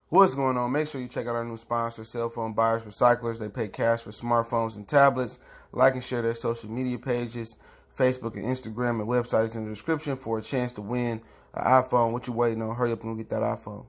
What's going on? Make sure you check out our new sponsor, Cell Phone Buyers Recyclers. They pay cash for smartphones and tablets. Like and share their social media pages, Facebook and Instagram, and websites in the description for a chance to win an iPhone. What you waiting on? Hurry up and get that iPhone.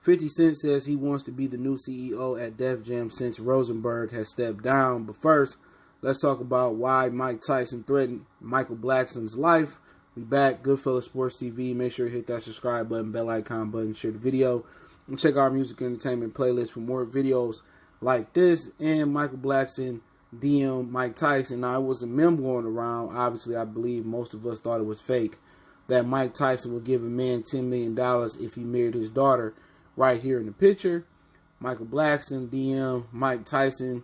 50 Cent says he wants to be the new CEO at Def Jam since Rosenberg has stepped down. But first, let's talk about why Mike Tyson threatened Michael Blackson's life. We back, Goodfellas Sports TV. Make sure you hit that subscribe button, bell icon button, share the video. And check our music entertainment playlist for more videos like this. And Michael Blackson DM Mike Tyson. Now, it was a meme going around. Obviously, I believe most of us thought it was fake. That Mike Tyson would give a man $10 million if he married his daughter. Right here in the picture, Michael Blackson DM Mike Tyson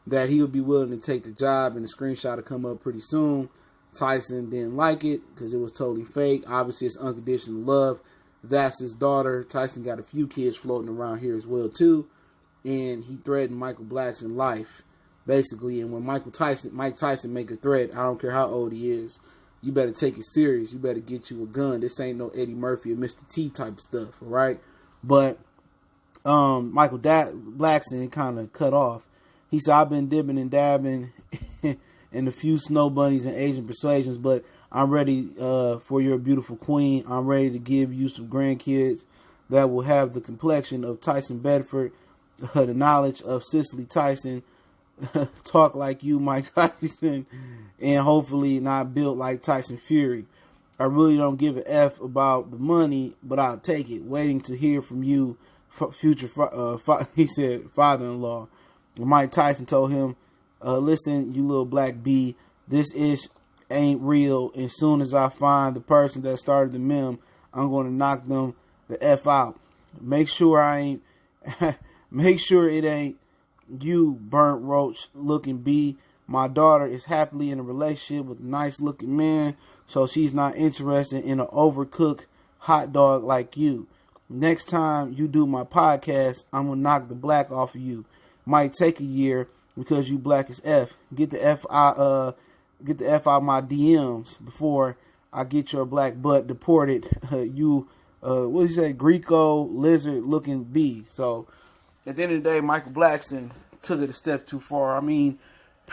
that he would be willing to take the job, and the screenshot will come up pretty soon. Tyson didn't like it because it was totally fake. Obviously, it's unconditional love. That's his daughter. Tyson got a few kids floating around here as well, too. And he threatened Michael Blackson's life, basically. And when Mike Tyson make a threat, I don't care how old he is, you better take it serious. You better get you a gun. This ain't no Eddie Murphy or Mr. T type of stuff, all right? But Michael Blackson kind of cut off. He said, I've been dipping and dabbing in a few snow bunnies and Asian persuasions, but I'm ready for your beautiful queen. I'm ready to give you some grandkids that will have the complexion of Tyson Bedford, the knowledge of Cicely Tyson, talk like you, Mike Tyson, and hopefully not built like Tyson Fury. I really don't give a F about the money, but I'll take it. Waiting to hear from you, future, he said, father-in-law. Mike Tyson told him, listen, you little black bee, this ish ain't real. As soon as I find the person that started the meme, I'm going to knock them the F out. Make sure it ain't you, burnt roach looking bee. My daughter is happily in a relationship with a nice looking man, so she's not interested in an overcooked hot dog like you. Next time you do my podcast, I'm going to knock the black off of you. Might take a year because you black as F. Get the F out my DMs before I get your black butt deported. What do you say? Greco lizard looking bee. So at the end of the day, Michael Blackson took it a step too far. I mean,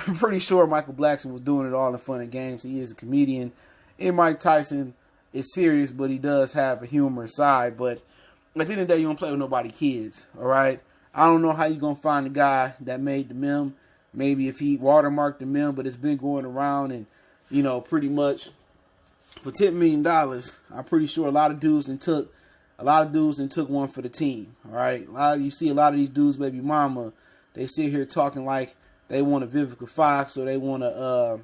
I'm pretty sure Michael Blackson was doing it all in fun and games. He is a comedian. And Mike Tyson is serious, but he does have a humorous side. But at the end of the day, you don't play with nobody kids, all right? I don't know how you're going to find the guy that made the meme. Maybe if he watermarked the meme, but it's been going around and, you know, pretty much for $10 million, I'm pretty sure a lot of dudes took one for the team, all right? You see a lot of these dudes, baby mama, they sit here talking like they want a Vivica Fox or they want a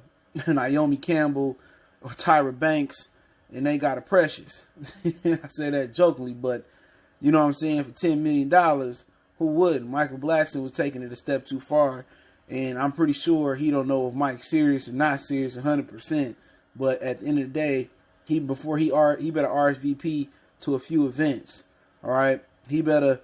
Naomi Campbell or Tyra Banks, and they got a Precious. I say that jokingly, but you know what I'm saying? For $10 million, who wouldn't? Michael Blackson was taking it a step too far, and I'm pretty sure he don't know if Mike's serious or not serious 100%. But at the end of the day, he better RSVP to a few events. All right, he better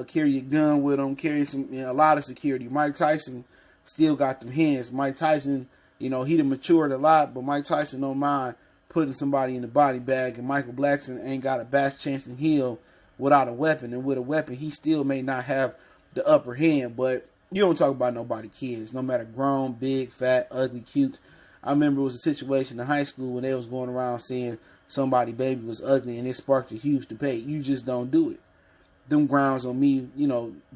carry a gun with him, carry a lot of security. Mike Tyson still got them hands. Mike Tyson, he done matured a lot, but Mike Tyson don't mind putting somebody in the body bag, and Michael Blackson ain't got a best chance in hell without a weapon. And with a weapon, he still may not have the upper hand, but you don't talk about nobody kids, no matter grown, big, fat, ugly, cute. I remember it was a situation in high school when they was going around saying somebody baby was ugly, and it sparked a huge debate. You just don't do it. Them grounds on me,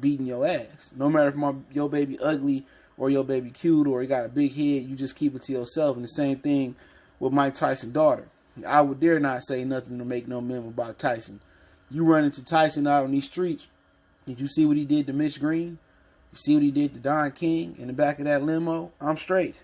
beating your ass. No matter if your baby ugly or your baby cute or he got a big head, you just keep it to yourself. And the same thing with Mike Tyson's daughter. I would dare not say nothing to make no meme about Tyson. You run into Tyson out on these streets, did you see what he did to Mitch Green? You see what he did to Don King in the back of that limo? I'm straight.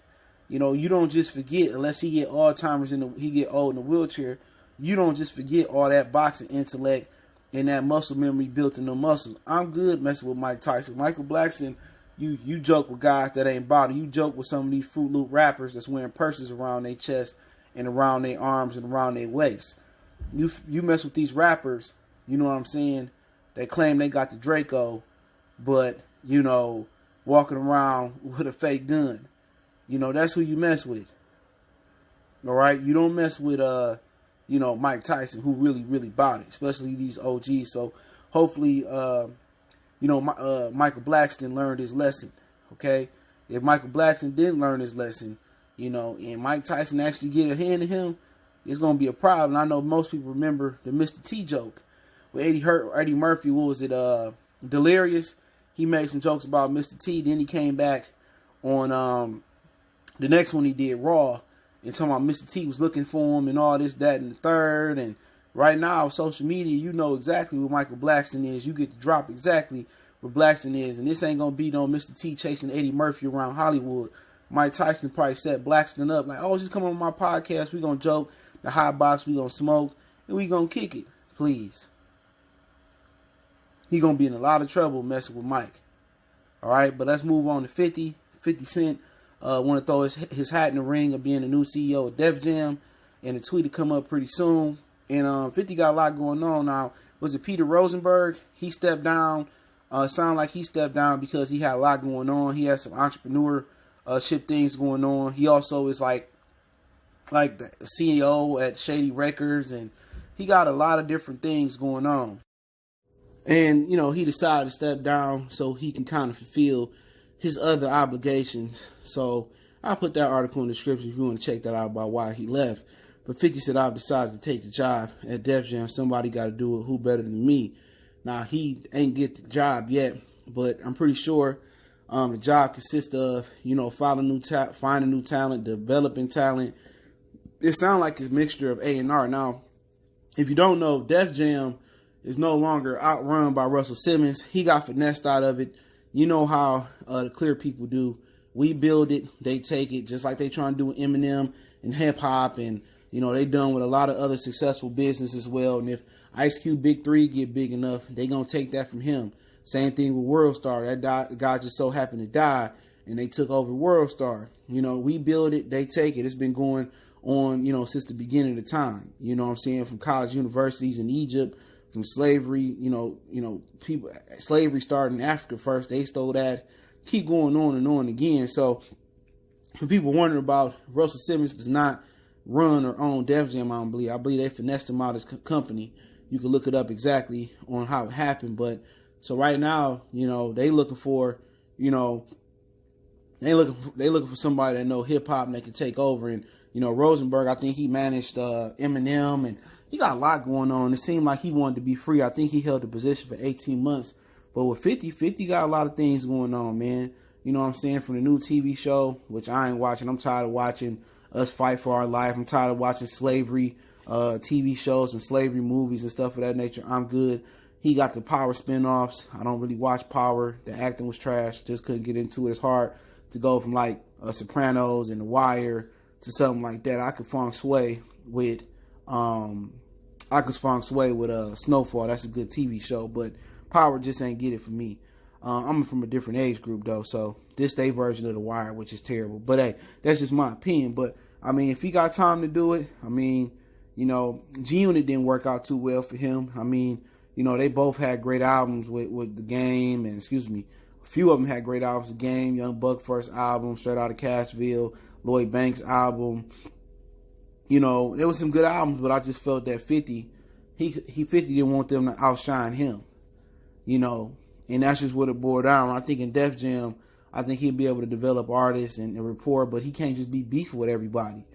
You don't just forget, unless he get Alzheimer's he get old in a wheelchair, you don't just forget all that boxing intellect and that muscle memory built in the muscles. I'm good messing with Mike Tyson. Michael Blackson, you joke with guys that ain't body. You joke with some of these Fruit Loop rappers that's wearing purses around their chest and around their arms and around their waist. You mess with these rappers, you know what I'm saying? They claim they got the Draco, but, walking around with a fake gun. That's who you mess with. All right? You don't mess with Mike Tyson, who really, really bought it, especially these OGs. So hopefully, Michael Blackson learned his lesson, okay? If Michael Blackson didn't learn his lesson, and Mike Tyson actually get a hand in him, it's going to be a problem. I know most people remember the Mr. T joke with Eddie Murphy. What was it? Delirious. He made some jokes about Mr. T. Then he came back on the next one he did, Raw, and talking about Mr. T was looking for him and all this, that, and the third. And right now, social media, you know exactly what Michael Blackson is. You get to drop exactly what Blackson is. And this ain't going to be no Mr. T chasing Eddie Murphy around Hollywood. Mike Tyson probably set Blackson up like, oh, just come on my podcast. We going to joke, the hot box, we going to smoke, and we going to kick it. Please. He going to be in a lot of trouble messing with Mike. All right, but let's move on to 50. 50 Cent want to throw his hat in the ring of being the new CEO of Def Jam, and a tweet to come up pretty soon. And 50 got a lot going on now. Was it Peter Rosenberg? He stepped down. Sounded like he stepped down because he had a lot going on. He had some entrepreneurship things going on. He also is like the CEO at Shady Records, and he got a lot of different things going on. And, he decided to step down so he can kind of fulfill his other obligations. So I'll put that article in the description if you want to check that out about why he left. But 50 said, I've decided to take the job at Def Jam. Somebody got to do it. Who better than me? Now, he ain't get the job yet, but I'm pretty sure the job consists of, finding new talent, developing talent. It sounds like a mixture of A&R. Now, if you don't know, Def Jam is no longer outrun by Russell Simmons. He got finessed out of it. You know how the clear people do. We build it, they take it, just like they trying to do with Eminem and hip hop, and they done with a lot of other successful business as well. And if Ice Cube Big 3 get big enough, they gonna take that from him. Same thing with World Star. That guy just so happened to die, and they took over World Star. We build it, they take it. It's been going on, since the beginning of the time. You know what I'm saying? From college universities in Egypt, from slavery, people, slavery started in Africa first. They stole that. Keep going on and on again. So when people wondering about Russell Simmons does not run or own Def Jam, I don't believe. I believe they finessed him out as company. You can look it up exactly on how it happened. But so right now, they looking for, they looking for somebody that know hip hop and they can take over. And Rosenberg, I think he managed Eminem, and he got a lot going on. It seemed like he wanted to be free. I think he held the position for 18 months. But with 50 got a lot of things going on, man. You know what I'm saying? From the new TV show, which I ain't watching. I'm tired of watching Us Fight for Our Life. I'm tired of watching slavery TV shows and slavery movies and stuff of that nature. I'm good. He got the Power spinoffs. I don't really watch Power. The acting was trash. Just couldn't get into it. It's hard to go from like Sopranos and The Wire to something like that. I could feng shui with Snowfall. That's a good TV show, but Power just ain't get it for me. I'm from a different age group though, so this day version of The Wire, which is terrible. But hey, that's just my opinion. But I mean, if he got time to do it, I mean, G-Unit didn't work out too well for him. I mean, they both had great albums with The Game, and a few of them had great albums. The Game, Young Buck first album, Straight Outta Cashville, Lloyd Banks album. There was some good albums, but I just felt that 50 didn't want them to outshine him. And that's just what it boiled down. I think in Def Jam, I think he'd be able to develop artists and rapport, but he can't just be beefing with everybody.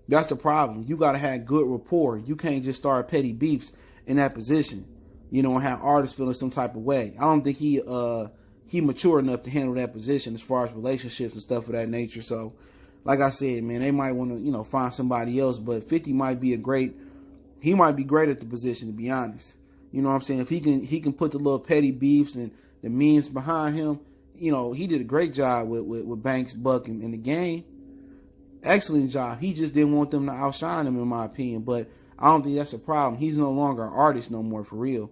That's the problem. You got to have good rapport. You can't just start petty beefs in that position, and have artists feeling some type of way. I don't think he mature enough to handle that position as far as relationships and stuff of that nature. So, like I said, man, they might want to, find somebody else, but 50 might be great at the position, to be honest. You know what I'm saying? If he can put the little petty beefs and the memes behind him, he did a great job with Banks, Buck, and The Game. Excellent job. He just didn't want them to outshine him, in my opinion. But I don't think that's a problem. He's no longer an artist no more, for real.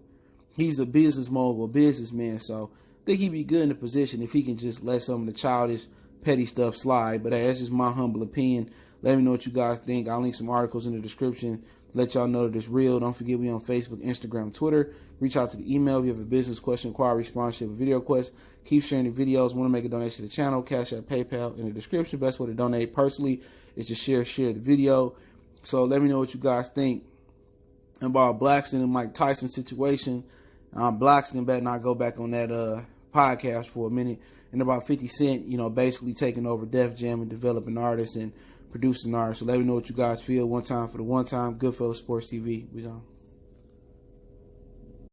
He's a business mogul, businessman. So I think he'd be good in the position if he can just let some of the childish, petty stuff slide. But hey, that's just my humble opinion. Let me know what you guys think. I'll link some articles in the description to let y'all know that it's real. Don't forget, we on Facebook, Instagram, Twitter. Reach out to the email if you have a business question, inquiry, sponsorship, a video request. Keep sharing the videos. Want to make a donation to the channel, Cash App, PayPal in the description. Best way to donate personally is to share the video. So let me know what you guys think about Blackson and Mike Tyson situation. Blackson better not go back on that podcast for a minute. And about 50 Cent, basically taking over Def Jam and developing artists and producing artists. So let me know what you guys feel. One time for the one time. Goodfellas Sports TV. We gone.